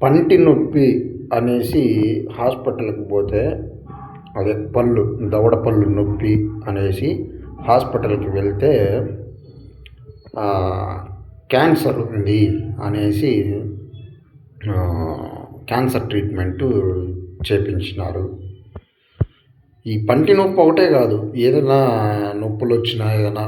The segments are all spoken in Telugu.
పంటి నొప్పి అనేసి హాస్పిటల్కి పోతే, అదే పళ్ళు దవడ పళ్ళు నొప్పి అనేసి హాస్పిటల్కి వెళ్తే క్యాన్సర్ ఉంది అనేసి క్యాన్సర్ ట్రీట్మెంటు చేపించినారు. ఈ పంటి నొప్పి ఒకటే కాదు, ఏదైనా నొప్పులు వచ్చినా, ఏదైనా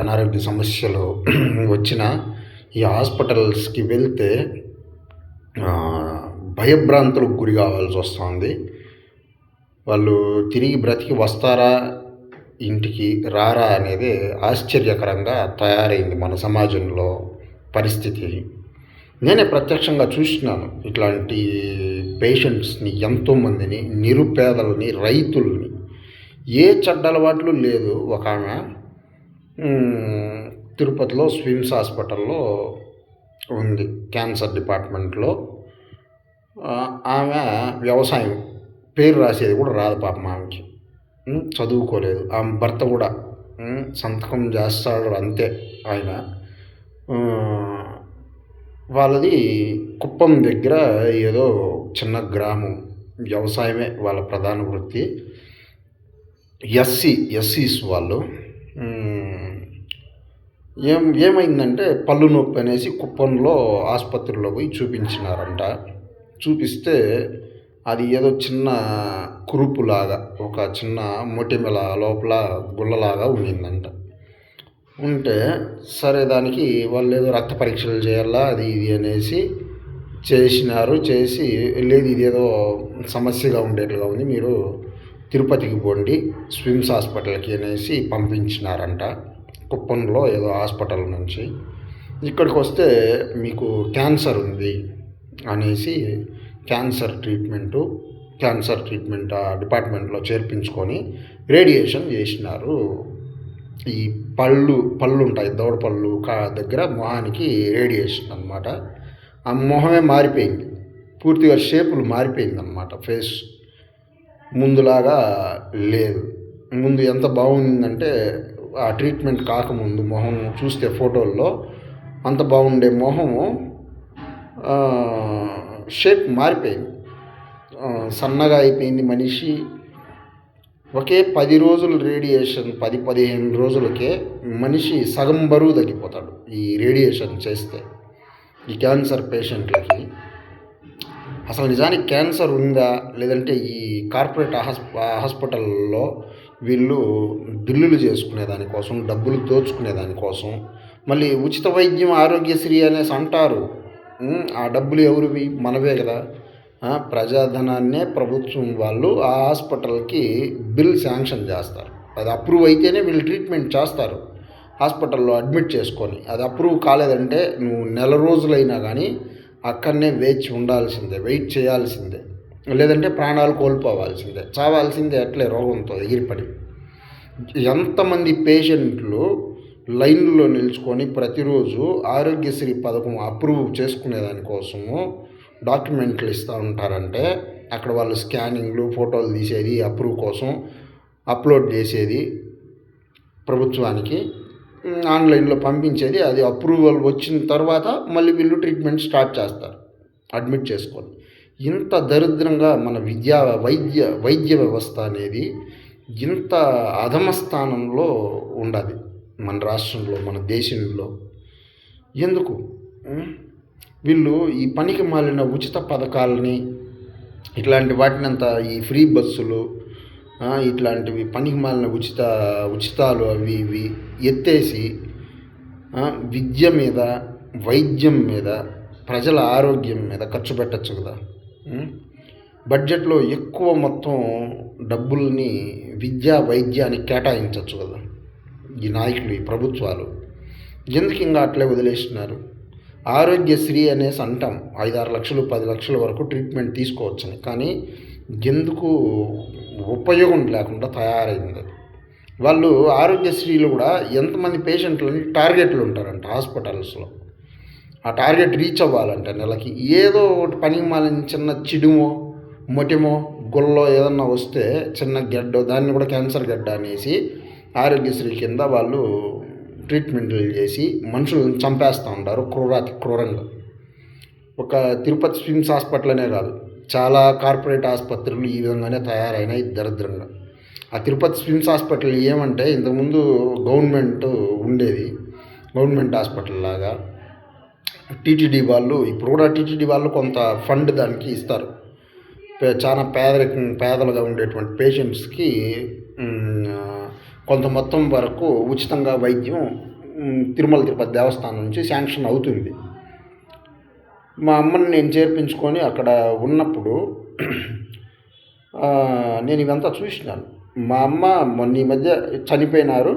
అనారోగ్య సమస్యలు వచ్చినా ఈ హాస్పిటల్స్కి వెళ్తే భయభ్రాంతులకు గురి కావాల్సి వస్తుంది. వాళ్ళు తిరిగి బ్రతికి వస్తారా, ఇంటికి రారా అనేది ఆశ్చర్యకరంగా తయారైంది మన సమాజంలో పరిస్థితి. నేనే ప్రత్యక్షంగా చూసినాను ఇట్లాంటి పేషెంట్స్ని, ఎంతోమందిని, నిరుపేదలని, రైతుల్ని. ఏ చెడ్డ అలవాట్లు లేదు. ఒక ఆమె తిరుపతిలో స్విమ్స్ హాస్పిటల్లో ఉంది, క్యాన్సర్ డిపార్ట్మెంట్లో. ఆమె వ్యవసాయం, పేరు రాసేది కూడా రాదు పాపం ఆమెకి, చదువుకోలేదు. ఆమె భర్త కూడా సంతకం చేస్తాడు అంతే ఆయన. వాళ్ళది కుప్పం దగ్గర ఏదో చిన్న గ్రామం, వ్యవసాయమే వాళ్ళ ప్రధాన వృత్తి. ఎస్సీస్ వాళ్ళు. ఏమైందంటే పళ్ళు నొప్పి అనేసి కుప్పంలో ఆసుపత్రిలో పోయి చూపించినారంట. చూపిస్తే అది ఏదో చిన్న కురుపులాగా, ఒక చిన్న మొటిమల లోపల గుల్లలాగా ఉండిందంట. ఉంటే సరే, దానికి వాళ్ళు ఏదో రక్త పరీక్షలు చేయాలా అది ఇది అనేసి చేసినారు. చేసి లేదు, ఇదేదో సమస్యగా ఉండేట్లుగా ఉంది, మీరు తిరుపతికి పోండి స్విమ్స్ హాస్పిటల్కి అనేసి పంపించినారంట. కుప్పంలో ఏదో హాస్పిటల్ నుంచి ఇక్కడికి వస్తే మీకు క్యాన్సర్ ఉంది అనేసి క్యాన్సర్ ట్రీట్మెంట్ డిపార్ట్మెంట్లో చేర్పించుకొని రేడియేషన్ చేసినారు. ఈ పళ్ళు ఉంటాయి, దవడ పళ్ళు దగ్గర మొహానికి రేడియేషన్ అనమాట. ఆ మొహమే మారిపోయింది, పూర్తిగా షేపులు మారిపోయింది అనమాట. ఫేస్ ముందులాగా లేదు. ముందు ఎంత బాగుందంటే, ఆ ట్రీట్మెంట్ కాకముందు మొహం చూస్తే ఫోటోల్లో అంత బాగుండే మొహము షేప్ మారిపోయింది, సన్నగా అయిపోయింది మనిషి. ఒకే 10 రోజులు రేడియేషన్, 10-15 రోజులకే మనిషి సగం బరువు తగ్గిపోతాడు ఈ రేడియేషన్ చేస్తే. ఈ క్యాన్సర్ పేషెంట్లకి అసలు నిజానికి క్యాన్సర్ ఉందా, లేదంటే ఈ కార్పొరేట్ హాస్పిటల్లో వీళ్ళు బిల్లులు చేసుకునే దానికోసం, డబ్బులు దోచుకునే దానికోసం, మళ్ళీ ఉచిత వైద్యం ఆరోగ్యశ్రీ అనేసి అంటారు. ఆ డబ్బులు ఎవరివి? మనవే కదా. ప్రజాధనాన్నే ప్రభుత్వం వాళ్ళు ఆ హాస్పిటల్కి బిల్ శాంక్షన్ చేస్తారు. అది అప్రూవ్ అయితేనే వీళ్ళు ట్రీట్మెంట్ చేస్తారు హాస్పిటల్లో అడ్మిట్ చేసుకొని. అది అప్రూవ్ కాలేదంటే నువ్వు నెల రోజులైనా కానీ అక్కడనే వెయిట్ చేయాల్సిందే, లేదంటే ప్రాణాలు కోల్పోవాల్సిందే, చావాల్సిందే అట్లే రోగంతో ఎగిరిపడి. ఎంతమంది పేషెంట్లు లైన్లో నిల్చుకొని ప్రతిరోజు ఆరోగ్యశ్రీ పథకం అప్రూవ్ చేసుకునే దానికోసము డాక్యుమెంట్లు ఇస్తూ ఉంటారంటే, అక్కడ వాళ్ళు స్కానింగ్లు, ఫోటోలు తీసేది, అప్రూవ్ కోసం అప్లోడ్ చేసేది ప్రభుత్వానికి, ఆన్లైన్లో పంపించేది. అది అప్రూవల్ వచ్చిన తర్వాత మళ్ళీ వీళ్ళు ట్రీట్మెంట్ స్టార్ట్ చేస్తారు అడ్మిట్ చేసుకొని. ఇంత దరిద్రంగా మన వైద్య వ్యవస్థ అనేది ఇంత అధమ స్థానంలో ఉండదు మన రాష్ట్రంలో, మన దేశంలో. ఎందుకు వీళ్ళు ఈ పనికి మాలిన ఉచిత పథకాలని, ఇట్లాంటి వాటినంతా, ఈ ఫ్రీ బస్సులు, ఇట్లాంటివి పనికి మాలిన ఉచితాలు అవి ఇవి ఎత్తేసి విద్య మీద, వైద్యం మీద, ప్రజల ఆరోగ్యం మీద ఖర్చు పెట్టచ్చు కదా. బడ్జెట్లో ఎక్కువ మొత్తం డబ్బుల్ని వైద్యానికి కేటాయించవచ్చు కదా ఈ నాయకులు, ఈ ప్రభుత్వాలు. ఎందుకు ఇంకా అట్లే వదిలేస్తున్నారు? ఆరోగ్యశ్రీ అనేసి అంటాం, 5-6 లక్షలు 10 లక్షల వరకు ట్రీట్మెంట్ తీసుకోవచ్చని, కానీ ఎందుకు ఉపయోగం లేకుండా తయారైంది. వాళ్ళు ఆరోగ్యశ్రీలో కూడా ఎంతమంది పేషెంట్లని టార్గెట్లు ఉంటారంట హాస్పిటల్స్లో. ఆ టార్గెట్ రీచ్ అవ్వాలంటే నెలకి ఏదో ఒకటి పనికి మాలిన చిన్న చిడుమో, మొటిమో, గుల్లో ఏదన్నా వస్తే, చిన్న గడ్డ, దాన్ని కూడా క్యాన్సర్ గడ్డ అనేసి ఆరోగ్యశ్రీ కింద వాళ్ళు ట్రీట్మెంట్లు చేసి మనుషులను చంపేస్తూ ఉంటారు క్రూరంగా. ఒక తిరుపతి స్విమ్స్ హాస్పిటల్ అనే కాదు, చాలా కార్పొరేట్ ఆసుపత్రులు ఈ విధంగానే తయారైనాయి దరిద్రంగా. ఆ తిరుపతి స్విమ్స్ హాస్పిటల్ ఏమంటే ఇంతకుముందు గవర్నమెంట్ ఉండేది, గవర్నమెంట్ హాస్పిటల్ లాగా. టీటీడీ వాళ్ళు ఇప్పుడు కూడా టీటీడీ వాళ్ళు కొంత ఫండ్ దానికి ఇస్తారు. చాలా పేదలుగా ఉండేటువంటి పేషెంట్స్కి కొంత మొత్తం వరకు ఉచితంగా వైద్యం తిరుమల తిరుపతి దేవస్థానం నుంచి శాంక్షన్ అవుతుంది. మా అమ్మని నేను చేర్పించుకొని అక్కడ ఉన్నప్పుడు నేను ఇదంతా చూసినాను. మా అమ్మ మొన్న ఈ మధ్య చనిపోయినారు.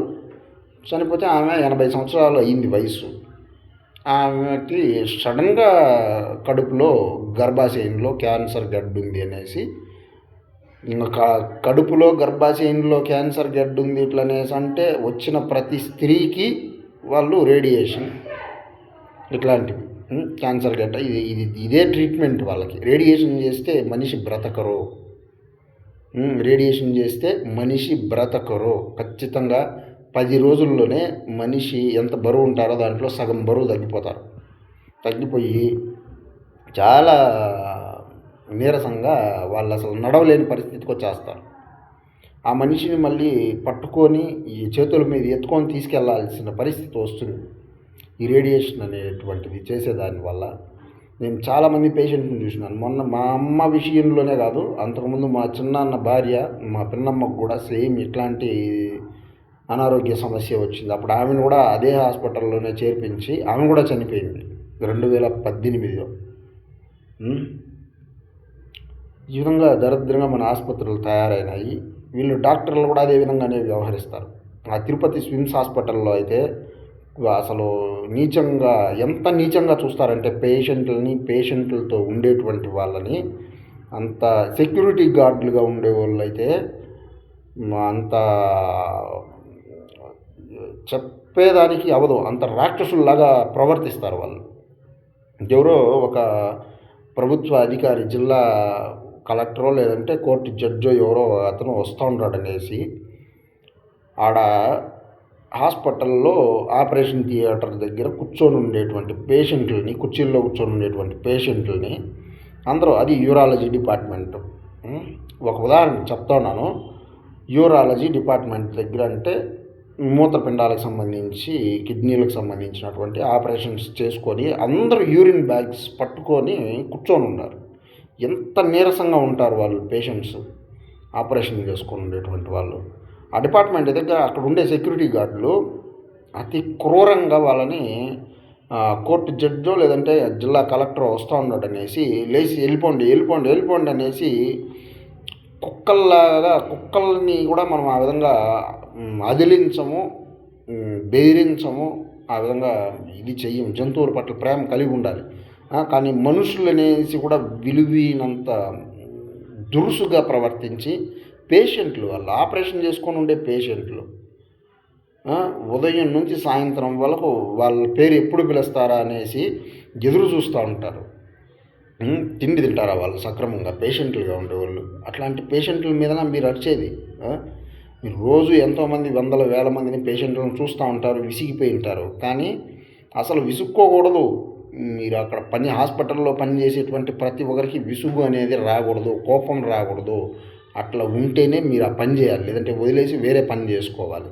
చనిపోతే ఆమె 80 సంవత్సరాలు అయింది వయసు. ఆమెకి సడన్గా కడుపులో గర్భాశయంలో క్యాన్సర్ గడ్డ ఉంది అనేసి, ఇంకా కడుపులో గర్భాశయంలో క్యాన్సర్ గడ్డ ఉంది ఇట్లా అనేసి అంటే వచ్చిన ప్రతి స్త్రీకి వాళ్ళు రేడియేషన్ ఇట్లాంటివి, క్యాన్సర్ గడ్డ ఇదే ట్రీట్మెంట్ వాళ్ళకి. రేడియేషన్ చేస్తే మనిషి బ్రతకరు, రేడియేషన్ చేస్తే మనిషి బ్రతకరు. ఖచ్చితంగా 10 రోజుల్లోనే మనిషి ఎంత బరువు ఉంటారో దాంట్లో సగం బరువు తగ్గిపోతారు. తగ్గిపోయి చాలా నీరసంగా వాళ్ళు అసలు నడవలేని పరిస్థితికి వచ్చేస్తారు. ఆ మనిషిని మళ్ళీ పట్టుకొని ఈ చేతుల మీద ఎత్తుకొని తీసుకెళ్లాల్సిన పరిస్థితి వస్తుంది ఈ రేడియేషన్ అనేటువంటిది చేసేదానివల్ల. నేను చాలామంది పేషెంట్ని చూసినాను. మొన్న మా అమ్మ విషయంలోనే కాదు, అంతకుముందు మా చిన్నాన్న భార్య, మా పిన్నమ్మకు కూడా సేమ్ ఇట్లాంటి అనారోగ్య సమస్య వచ్చింది. అప్పుడు ఆమెను కూడా అదే హాస్పిటల్లోనే చేర్పించి ఆమె కూడా చనిపోయింది 2018లో. ఈ విధంగా దరిద్రంగా మన ఆసుపత్రులు తయారైనాయి. వీళ్ళు డాక్టర్లు కూడా అదే విధంగానే వ్యవహరిస్తారు. ఆ తిరుపతి స్విమ్స్ హాస్పిటల్లో అయితే అసలు నీచంగా, ఎంత నీచంగా చూస్తారంటే పేషెంట్లతో ఉండేటువంటి వాళ్ళని, అంత సెక్యూరిటీ గార్డులుగా ఉండేవాళ్ళు అయితే అంత చెప్పేదానికి అవదు, అంత రాక్షసుల్లాగా ప్రవర్తిస్తారు వాళ్ళు. ఎవరో ఒక ప్రభుత్వ అధికారి, జిల్లా కలెక్టరో లేదంటే కోర్టు జడ్జో ఎవరో అతను వస్తూ ఉంటాడనేసి ఆడ హాస్పిటల్లో ఆపరేషన్ థియేటర్ దగ్గర కూర్చొని ఉండేటువంటి పేషెంట్లని, కుర్చీల్లో కూర్చొని ఉండేటువంటి పేషెంట్లని అందరూ, అది యూరాలజీ డిపార్ట్మెంట్. ఒక ఉదాహరణ చెప్తున్నాను. యూరాలజీ డిపార్ట్మెంట్ దగ్గర అంటే మూత్రపిండాలకు సంబంధించి, కిడ్నీలకు సంబంధించినటువంటి ఆపరేషన్స్ చేసుకొని అందరూ యూరిన్ బ్యాగ్స్ పట్టుకొని కూర్చొని ఉన్నారు. ఎంత నీరసంగా ఉంటారు వాళ్ళు పేషెంట్స్, ఆపరేషన్ చేసుకొని ఉండేటువంటి వాళ్ళు. ఆ డిపార్ట్మెంట్ దగ్గర అక్కడ ఉండే సెక్యూరిటీ గార్డులు అతి క్రూరంగా వాళ్ళని కోర్టు జడ్జో లేదంటే జిల్లా కలెక్టర్ వస్తూ ఉన్నాడు అనేసి లేచి వెళ్ళిపోండి అనేసి కుక్కల్ని కూడా మనం ఆ విధంగా అదిలించము, బెదిరించము, ఆ విధంగా ఇది చెయ్యము. జంతువుల పట్ల ప్రేమ కలిగి ఉండాలి. కానీ మనుషులు అనేసి కూడా విలువైనంత దురుసుగా ప్రవర్తించి పేషెంట్లు, వాళ్ళు ఆపరేషన్ చేసుకొని ఉండే పేషెంట్లు ఉదయం నుంచి సాయంత్రం వరకు వాళ్ళ పేరు ఎప్పుడు పిలుస్తారా అనేసి ఎదురు చూస్తూ ఉంటారు. తిండి తింటారా వాళ్ళు సక్రమంగా, పేషెంట్లుగా ఉండేవాళ్ళు? అట్లాంటి పేషెంట్ల మీద మీరు అరిచేది? మీరు రోజు ఎంతోమంది వందల వేల మందిని పేషెంట్లను చూస్తూ ఉంటారు, విసిగిపోయి ఉంటారు. కానీ అసలు విసుక్కోకూడదు. మీరు అక్కడ హాస్పిటల్లో పనిచేసేటువంటి ప్రతి ఒక్కరికి విసుగు అనేది రాకూడదు, కోపం రాకూడదు. అట్లా ఉంటేనే మీరు ఆ పని చేయాలి, లేదంటే వదిలేసి వేరే పని చేసుకోవాలి.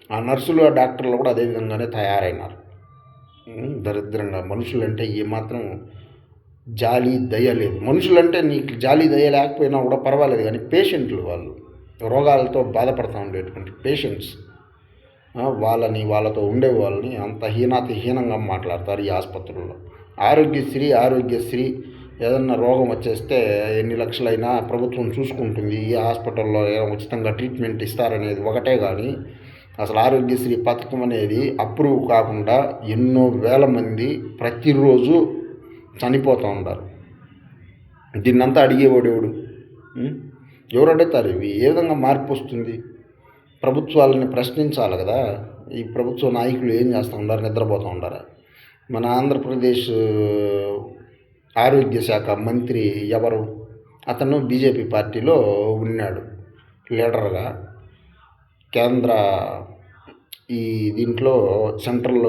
ఆ నర్సులు, ఆ డాక్టర్లు కూడా అదే విధంగానే తయారైనారు. దరిద్రంగా మనుషులంటే ఏమాత్రం జాలి దయ లేదు. మనుషులంటే నీకు జాలి దయ లేకపోయినా కూడా పర్వాలేదు, కానీ పేషెంట్లు, వాళ్ళు రోగాలతో బాధపడుతూ ఉండేటువంటి పేషెంట్స్, వాళ్ళతో ఉండే వాళ్ళని అంత హీనంగా మాట్లాడతారు ఈ ఆసుపత్రుల్లో. ఆరోగ్యశ్రీ ఏదన్నా రోగం వచ్చేస్తే ఎన్ని లక్షలైనా ప్రభుత్వం చూసుకుంటుంది, ఈ హాస్పిటల్లో ఉచితంగా ట్రీట్మెంట్ ఇస్తారనేది ఒకటే. కానీ అసలు ఆరోగ్యశ్రీ పథకం అనేది అప్రూవ్ కాకుండా ఎన్నో వేల మంది ప్రతిరోజు చనిపోతూ ఉంటారు. దీన్నంతా అడిగేవాడేవాడు? ఎవరు అడుగుతారు? ఇవి ఏ విధంగా మార్పు వస్తుంది? ప్రభుత్వాలని ప్రశ్నించాలి కదా. ఈ ప్రభుత్వ నాయకులు ఏం చేస్తూ ఉన్నారు? నిద్రపోతూ ఉంటారా? మన ఆంధ్రప్రదేశ్ ఆరోగ్య శాఖ మంత్రి ఎవరు? అతను బీజేపీ పార్టీలో ఉన్నాడు లీడర్గా. కేంద్ర దీంట్లో సెంట్రల్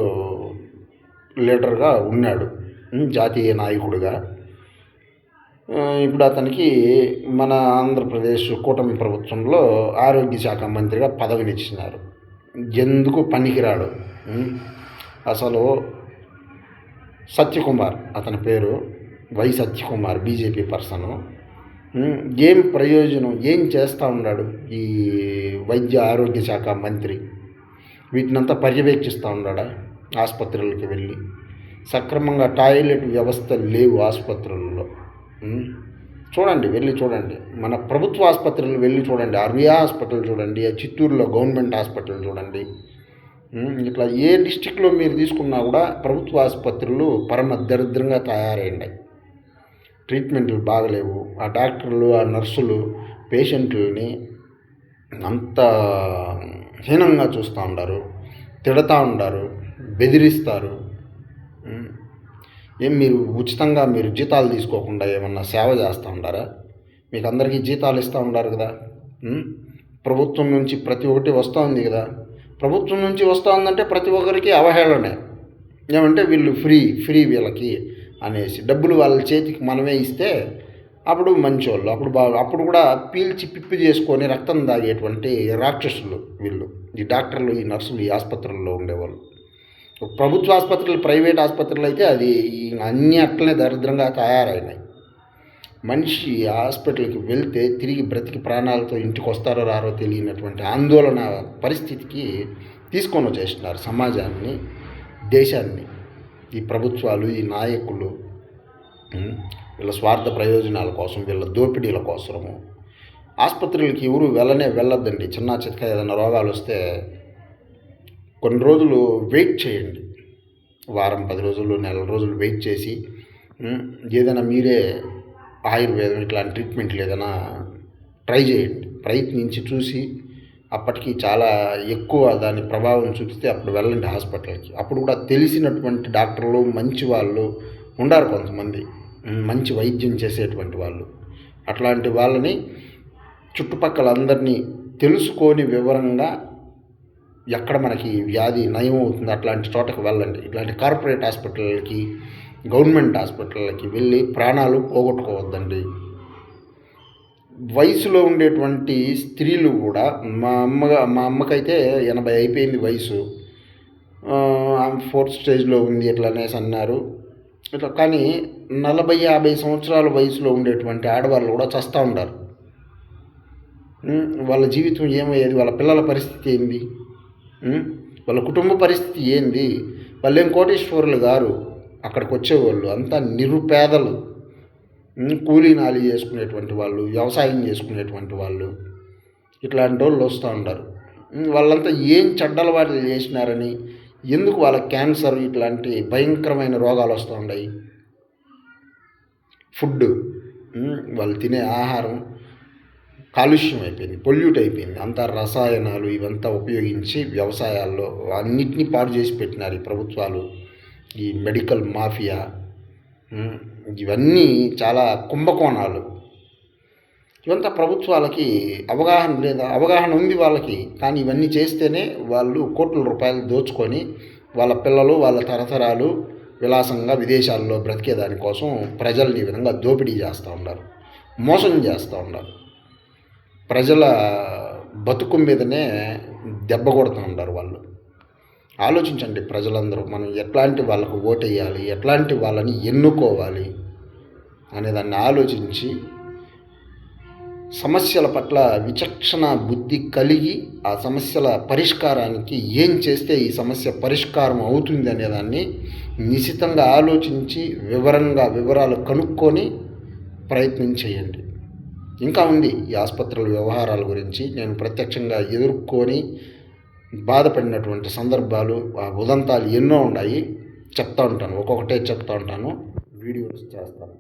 లీడర్గా ఉన్నాడు. జాతీయ నాయకుడిగా. ఇప్పుడు అతనికి మన ఆంధ్రప్రదేశ్ కూటమి ప్రభుత్వంలో ఆరోగ్య శాఖ మంత్రిగా పదవినిచ్చినారు. ఎందుకు పనికిరాడు. అసలు సత్యకుమార్ అతని పేరు, వై సత్యకుమార్, బీజేపీ పర్సను. ఏం ప్రయోజనం, ఏం చేస్తూ ఉన్నాడు ఈ వైద్య ఆరోగ్య శాఖ మంత్రి? వీటినంతా పర్యవేక్షిస్తూ ఉన్నాడా? ఆసుపత్రులకి వెళ్ళి సక్రమంగా టాయిలెట్ వ్యవస్థ లేవు ఆసుపత్రుల్లో. చూడండి, వెళ్ళి చూడండి, మన ప్రభుత్వ ఆసుపత్రులు వెళ్ళి చూడండి, ఆర్వీఆ హాస్పిటల్ చూడండి, చిత్తూరులో గవర్నమెంట్ హాస్పిటల్ చూడండి. ఇట్లా ఏ డిస్టిక్లో మీరు తీసుకున్నా కూడా ప్రభుత్వ ఆసుపత్రులు పరమ దరిద్రంగా తయారైనాయి. ట్రీట్మెంట్లు బాగలేవు. ఆ డాక్టర్లు, ఆ నర్సులు పేషెంట్లని అంత హీనంగా చూస్తూ ఉంటారు, తిడతా ఉంటారు, బెదిరిస్తారు. ఏం మీరు ఉచితంగా మీరు జీతాలు తీసుకోకుండా ఏమన్నా సేవ చేస్తూ ఉంటారా? మీకు అందరికీ జీతాలు ఇస్తూ ఉంటారు కదా. ప్రభుత్వం నుంచి ప్రతి ఒక్కటి వస్తూ ఉంది కదా. ప్రభుత్వం నుంచి వస్తూ ఉందంటే ప్రతి ఒక్కరికి అవహేళనే. ఏమంటే వీళ్ళు ఫ్రీ వీళ్ళకి అనేసి డబ్బులు వాళ్ళ చేతికి మనమే ఇస్తే అప్పుడు మంచోళ్ళు, అప్పుడు కూడా పీల్చి పిప్పి చేసుకొని రక్తం తాగేటువంటి రాక్షసులు వీళ్ళు, ఈ డాక్టర్లు, ఈ నర్సులు, ఈ ఆసుపత్రుల్లో ఉండేవాళ్ళు. ప్రభుత్వ ఆసుపత్రులు, ప్రైవేట్ ఆసుపత్రులు అయితే అది అన్నీ అట్లనే దరిద్రంగా తయారైనాయి. మనిషి హాస్పిటల్కి వెళ్తే తిరిగి బ్రతికి ప్రాణాలతో ఇంటికి వస్తారో రారో తెలియనటువంటి ఆందోళన పరిస్థితికి తీసుకొని వచ్చేస్తున్నారు సమాజాన్ని, దేశాన్ని. ఈ ప్రభుత్వాలు, ఈ నాయకులు వీళ్ళ స్వార్థ ప్రయోజనాల కోసం, వీళ్ళ దోపిడీల కోసము. ఆసుపత్రులకి ఎవరు వెళ్ళొద్దండి. చిన్న చితక ఏదైనా రోగాలు వస్తే కొన్ని రోజులు వెయిట్ చేయండి. వారం, 10 రోజులు, నెల రోజులు వెయిట్ చేసి ఏదైనా మీరే ఆయుర్వేదం ఇట్లాంటి ట్రీట్మెంట్లు ఏదైనా ట్రై చేయండి. ప్రయత్నించి చూసి అప్పటికి చాలా ఎక్కువ దాని ప్రభావం చూపిస్తే అప్పుడు వెళ్ళండి హాస్పిటల్కి. అప్పుడు కూడా తెలిసినటువంటి డాక్టర్లు, మంచి వాళ్ళు ఉండారు కొంతమంది, మంచి వైద్యం చేసేటువంటి వాళ్ళు. అట్లాంటి వాళ్ళని చుట్టుపక్కల అందరినీ తెలుసుకొని వివరంగా ఎక్కడ మనకి వ్యాధి నయం అవుతుంది అట్లాంటి చోటకి వెళ్ళండి. ఇట్లాంటి కార్పొరేట్ హాస్పిటల్కి, గవర్నమెంట్ హాస్పిటళ్ళకి వెళ్ళి ప్రాణాలు పోగొట్టుకోవద్దండి. వయసులో ఉండేటువంటి స్త్రీలు కూడా, మా అమ్మకైతే 80 అయిపోయింది వయసు, ఆమె 4th స్టేజ్లో ఉంది ఇట్లా అనేసి అన్నారు. ఇట్లా కానీ 40-50 సంవత్సరాల వయసులో ఉండేటువంటి ఆడవాళ్ళు కూడా చస్తూ ఉంటారు. వాళ్ళ జీవితం ఏమయ్యేది? వాళ్ళ పిల్లల పరిస్థితి ఏంది? వాళ్ళ కుటుంబ పరిస్థితి ఏంది? వాళ్ళేం కోటీశ్వరులు గారు అక్కడికి వచ్చేవాళ్ళు, అంతా నిరుపేదలు, కూలీ నాలి చేసుకునేటువంటి వాళ్ళు, వ్యవసాయం చేసుకునేటువంటి వాళ్ళు, ఇట్లాంటి వాళ్ళు వస్తూ ఉంటారు. వాళ్ళంతా ఏం చెడ్డలవాట్లు చేసినారని, ఎందుకు వాళ్ళ క్యాన్సర్ ఇట్లాంటి భయంకరమైన రోగాలు వస్తూ ఉన్నాయి? ఫుడ్, వాళ్ళు తినే ఆహారం కాలుష్యం అయిపోయింది, పొల్యూట్ అయిపోయింది. అంతా రసాయనాలు ఇవంతా ఉపయోగించి వ్యవసాయాల్లో అన్నిటినీ పాడు చేసి పెట్టినారు ఈ ప్రభుత్వాలు, ఈ మెడికల్ మాఫియా. ఇవన్నీ చాలా కుంభకోణాలు. ఇవంతా ప్రభుత్వాలకి అవగాహన లేదా? అవగాహన ఉంది వాళ్ళకి, కానీ ఇవన్నీ చేస్తేనే వాళ్ళు కోట్ల రూపాయలు దోచుకొని వాళ్ళ పిల్లలు, వాళ్ళ తరతరాలు విలాసంగా విదేశాల్లో బ్రతికేదానికోసం ప్రజల్ని ఈ విధంగా దోపిడీ చేస్తూ ఉన్నారు, మోసం చేస్తూ ఉన్నారు. ప్రజల బతుకు మీదనే దెబ్బ కొడుతూ ఉంటారు వాళ్ళు. ఆలోచించండి ప్రజలందరూ, మనం ఎట్లాంటి వాళ్ళకు ఓటేయాలి, ఎట్లాంటి వాళ్ళని ఎన్నుకోవాలి అనేదాన్ని ఆలోచించి సమస్యల పట్ల విచక్షణ బుద్ధి కలిగి ఆ సమస్యల పరిష్కారానికి ఏం చేస్తే ఈ సమస్య పరిష్కారం అవుతుంది అనేదాన్ని నిశితంగా ఆలోచించి వివరాలు కనుక్కొని ప్రయత్నం చేయండి. ఇంకా ఉంది ఈ ఆసుపత్రుల వ్యవహారాల గురించి. నేను ప్రత్యక్షంగా ఎదుర్కొని బాధపడినటువంటి సందర్భాలు, ఆ ఉదంతాలు ఎన్నో ఉన్నాయి. చెప్తా ఉంటాను, ఒక్కొక్కటే చెప్తా ఉంటాను, వీడియోస్ చేస్తాను.